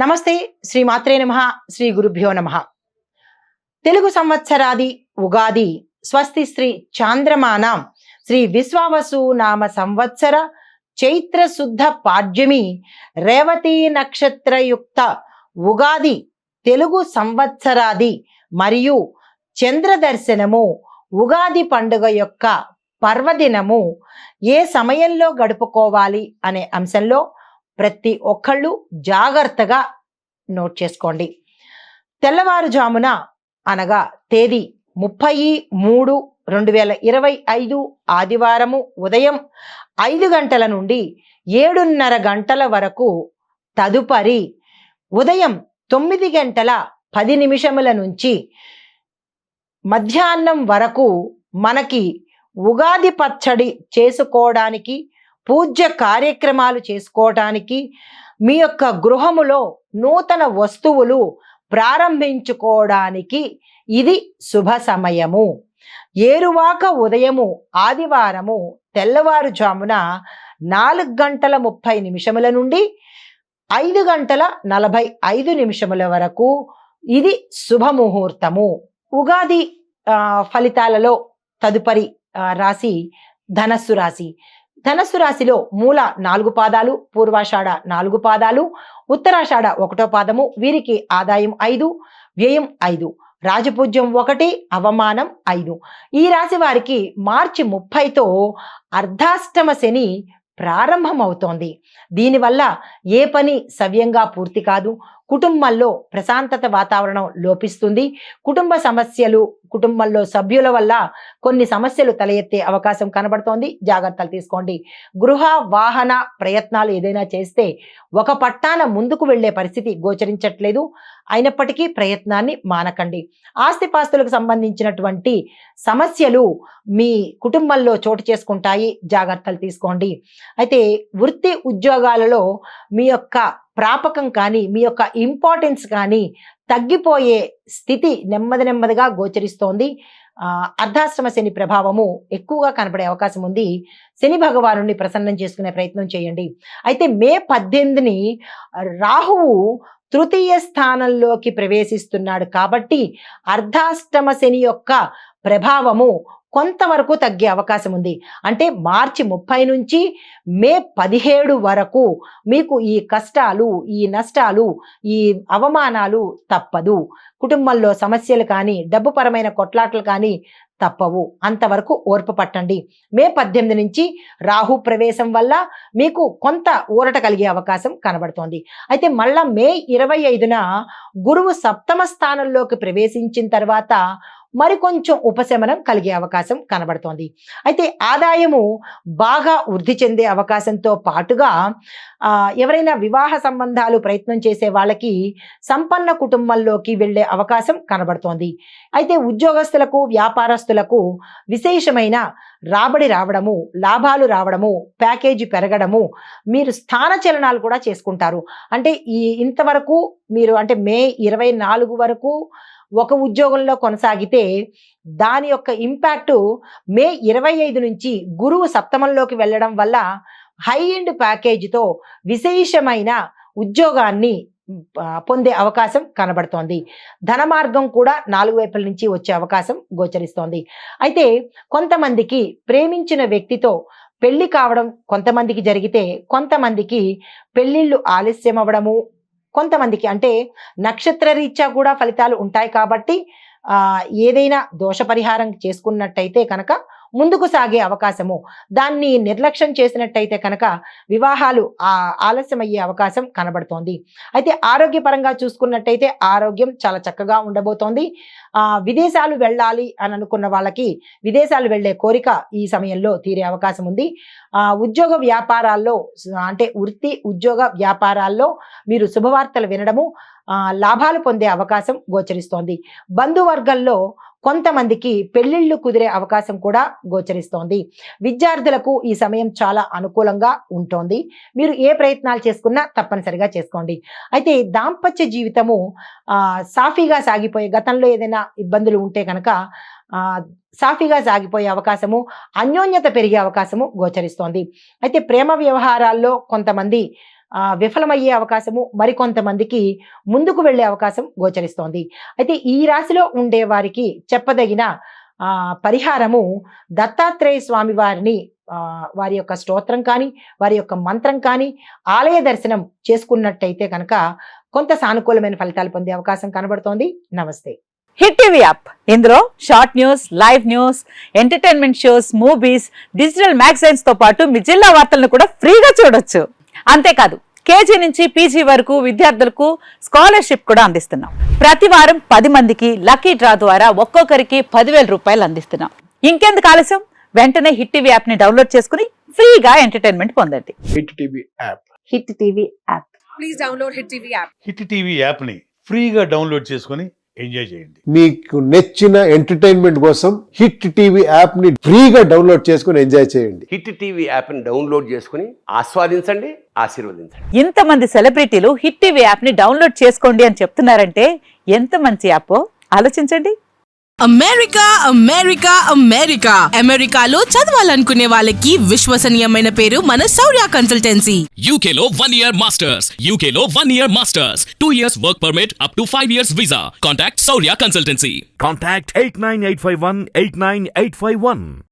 నమస్తే. శ్రీ మాత్రే నమః. శ్రీ గురుభ్యో నమః. తెలుగు సంవత్సరాది ఉగాది స్వస్తి శ్రీ చాంద్రమానం శ్రీ విశ్వావసు నామ సంవత్సర చైత్ర శుద్ధ పాడ్యమి రేవతి నక్షత్రయుక్త ఉగాది తెలుగు సంవత్సరాది మరియు చంద్ర దర్శనము ఉగాది పండుగ యొక్క పర్వదినము ఏ సమయంలో గడుపుకోవాలి అనే అంశంలో ప్రతి ఒక్కళ్ళు జాగ్రత్తగా నోట్ చేసుకోండి. తెల్లవారుజామున అనగా తేదీ 30/3/2025 ఆదివారము ఉదయం 5 గంటల నుండి 7:30 గంటల వరకు, తదుపరి ఉదయం 9:10 నుంచి మధ్యాహ్నం వరకు మనకి ఉగాది పచ్చడి చేసుకోవడానికి, పూజ్య కార్యక్రమాలు చేసుకోవడానికి, మీ యొక్క గృహములో నూతన వస్తువులు ప్రారంభించుకోవడానికి ఇది శుభ సమయము. ఏరువాక ఉదయము ఆదివారము తెల్లవారుజామున 4:30 నుండి 5:45 వరకు ఇది శుభముహూర్తము. ఉగాది ఫలితాలలో తదుపరి రాశి ధనస్సు రాశి. ధనస్సు రాశిలో మూల 4 పాదాలు, పూర్వాషాఢ 4 పాదాలు, ఉత్తరాషాఢ 1వ పాదము. వీరికి ఆదాయం 5, వ్యయం 5, రాజపూజ్యం 1, అవమానం 5. ఈ రాశి వారికి మార్చి 30తో అర్ధాష్టమ శని ప్రారంభమవుతోంది. దీనివల్ల ఏ పని సవ్యంగా పూర్తి కాదు. కుటుంబంలో ప్రశాంతత వాతావరణం లోపిస్తుంది. కుటుంబ సమస్యలు, కుటుంబంలో సభ్యుల వల్ల కొన్ని సమస్యలు తల ఎత్తే అవకాశం కనబడుతోంది. జాగ్రత్తలు తీసుకోండి. గృహ వాహన ప్రయత్నాలు ఏదైనా చేస్తే ఒక పట్టాన ముందుకు వెళ్లే పరిస్థితి గోచరించట్లేదు. అయినప్పటికీ ప్రయత్నాన్ని మానకండి. ఆస్తిపాస్తులకు సంబంధించినటువంటి సమస్యలు మీ కుటుంబంలో చోటు చేసుకుంటాయి. జాగ్రత్తలు తీసుకోండి. అయితే వృత్తి ఉద్యోగాలలో మీ యొక్క ప్రాపకం కానీ, మీ యొక్క ఇంపార్టెన్స్ కానీ తగ్గిపోయే స్థితి నెమ్మదిగా గోచరిస్తోంది. అర్ధాశ్రమ శని ప్రభావము ఎక్కువగా కనపడే అవకాశం ఉంది. శని భగవానుని ప్రసన్నం చేసుకునే ప్రయత్నం చేయండి. అయితే మే 18ని రాహువు తృతీయ స్థానంలోకి ప్రవేశిస్తున్నాడు కాబట్టి అర్ధాష్టమ శని యొక్క ప్రభావము కొంతవరకు తగ్గే అవకాశం ఉంది. అంటే మార్చి 30 నుంచి మే 17 వరకు మీకు ఈ కష్టాలు, ఈ నష్టాలు, ఈ అవమానాలు తప్పదు. కుటుంబంలో సమస్యలు కానీ, డబ్బుపరమైన కొట్లాటలు కానీ తప్పవు. అంతవరకు ఓర్పు పట్టండి. మే 18 నుంచి రాహు ప్రవేశం వల్ల మీకు కొంత ఊరట కలిగే అవకాశం కనబడుతోంది. అయితే మళ్ళా మే 25న గురువు సప్తమ స్థానంలోకి ప్రవేశించిన తర్వాత మరికొంచెం ఉపశమనం కలిగే అవకాశం కనబడుతోంది. అయితే ఆదాయము బాగా వృద్ధి చెందే అవకాశంతో పాటుగా ఎవరైనా వివాహ సంబంధాలు ప్రయత్నం చేసే వాళ్ళకి సంపన్న కుటుంబంలోకి వెళ్ళే అవకాశం కనబడుతోంది. అయితే ఉద్యోగస్తులకు, వ్యాపారస్తులకు విశేషమైన రాబడి రావడము, లాభాలు రావడము, ప్యాకేజీ పెరగడము, మీరు స్థాన చలనాలు కూడా చేసుకుంటారు. అంటే ఇంతవరకు మీరు అంటే మే 24 వరకు ఒక ఉద్యోగంలో కొనసాగితే దాని యొక్క ఇంపాక్టు మే 25 నుంచి గురువు సప్తమంలోకి వెళ్ళడం వల్ల హై ఎండ్ ప్యాకేజీతో విశేషమైన ఉద్యోగాన్ని పొందే అవకాశం కనబడుతోంది. ధన మార్గం కూడా 4 వైపుల నుంచి వచ్చే అవకాశం గోచరిస్తోంది. అయితే కొంతమందికి ప్రేమించిన వ్యక్తితో పెళ్లి కావడం కొంతమందికి జరిగితే, కొంతమందికి పెళ్లిళ్ళు ఆలస్యం అవ్వడము, కొంతమందికి అంటే నక్షత్ర రీత్యా కూడా ఫలితాలు ఉంటాయి కాబట్టి ఏదైనా దోష పరిహారం చేసుకున్నట్టయితే కనుక ముందుకు సాగే అవకాశము, దాన్ని నిర్లక్ష్యం చేసినట్టయితే కనుక వివాహాలు ఆలస్యమయ్యే అవకాశం కనబడుతోంది. అయితే ఆరోగ్యపరంగా చూసుకున్నట్టయితే ఆరోగ్యం చాలా చక్కగా ఉండబోతోంది. విదేశాలు వెళ్ళాలి అని అనుకున్న వాళ్ళకి విదేశాలు వెళ్ళే కోరిక ఈ సమయంలో తీరే అవకాశం ఉంది. ఉద్యోగ వ్యాపారాల్లో అంటే వృత్తి ఉద్యోగ వ్యాపారాల్లో మీరు శుభవార్తలు వినడము, లాభాలు పొందే అవకాశం గోచరిస్తోంది. బంధువర్గంలో కొంతమందికి పెళ్లిళ్ళు కుదిరే అవకాశం కూడా గోచరిస్తోంది. విద్యార్థులకు ఈ సమయం చాలా అనుకూలంగా ఉంటుంది. మీరు ఏ ప్రయత్నాలు చేసుకున్నా తప్పనిసరిగా చేసుకోండి. అయితే దాంపత్య జీవితము సాఫీగా సాగిపోయే, గతంలో ఏదైనా ఇబ్బందులు ఉంటే కనుక సాఫీగా సాగిపోయే అవకాశము, అన్యోన్యత పెరిగే అవకాశము గోచరిస్తోంది. అయితే ప్రేమ వ్యవహారాల్లో కొంతమంది విఫలమయ్యే అవకాశము, మరికొంతమందికి ముందుకు వెళ్ళే అవకాశం గోచరిస్తోంది. అయితే ఈ రాశిలో ఉండే వారికి చెప్పదగిన పరిహారము దత్తాత్రేయ స్వామి వారిని వారి యొక్క స్తోత్రం కానీ, వారి యొక్క మంత్రం కానీ, ఆలయ దర్శనం చేసుకున్నట్టయితే కనుక కొంత సానుకూలమైన ఫలితాలు పొందే అవకాశం కనబడుతోంది. నమస్తే. హిట్ టీవీ యాప్, ఇందులో short news, live news, entertainment shows, movies, digital magazines తో పాటు మీ జిల్లా వార్తలను కూడా ఫ్రీగా చూడొచ్చు. అంతేకాదు కేజీ నుంచి పీజీ వరకు విద్యార్థులకు స్కాలర్షిప్ కూడా అందిస్తున్నాం. ప్రతి వారం 10 మందికి లక్కీ డ్రా ద్వారా ఒక్కొక్కరికి 10,000 రూపాయలు అందిస్తున్నాం. ఇంకెందుకు ఆలస్యం, వెంటనే హిట్ టీవీ యాప్ ని డౌన్లోడ్ చేసుకుని ఫ్రీగా ఎంటర్టైన్మెంట్ పొందండి. Hit TV app. Hit TV app. Please download hit TV app. Hit TV app ని ఫ్రీగా డౌన్లోడ్ చేసుకుని ఎంజాయ్ చేయండి. మీకు నచ్చిన ఎంటర్టైన్మెంట్ కోసం హిట్ టీవీ యాప్ ని ఫ్రీగా డౌన్లోడ్ చేసుకుని ఎంజాయ్ చేయండి. హిట్ టీవీ యాప్ ని డౌన్లోడ్ చేసుకుని ఆస్వాదించండి, ఆశీర్వదించండి. ఇంతమంది సెలబ్రిటీలు హిట్ టీవీ యాప్ ని డౌన్లోడ్ చేసుకోండి అని చెప్తున్నారంటే ఎంత మంచి యాప్ ఆలోచించండి. అమెరికా అమెరికా అమెరికా అమెరికాలో చదవాలనుకునే వాళ్ళకి విశ్వసనీయమైన పేరు మన శౌర్య కన్సల్టెన్సీ. UK లో 1 year masters, UK లో 1 year masters, 2 years work permit up to 5 years visa. Contact Saurya Consultancy. Contact 89851 89851.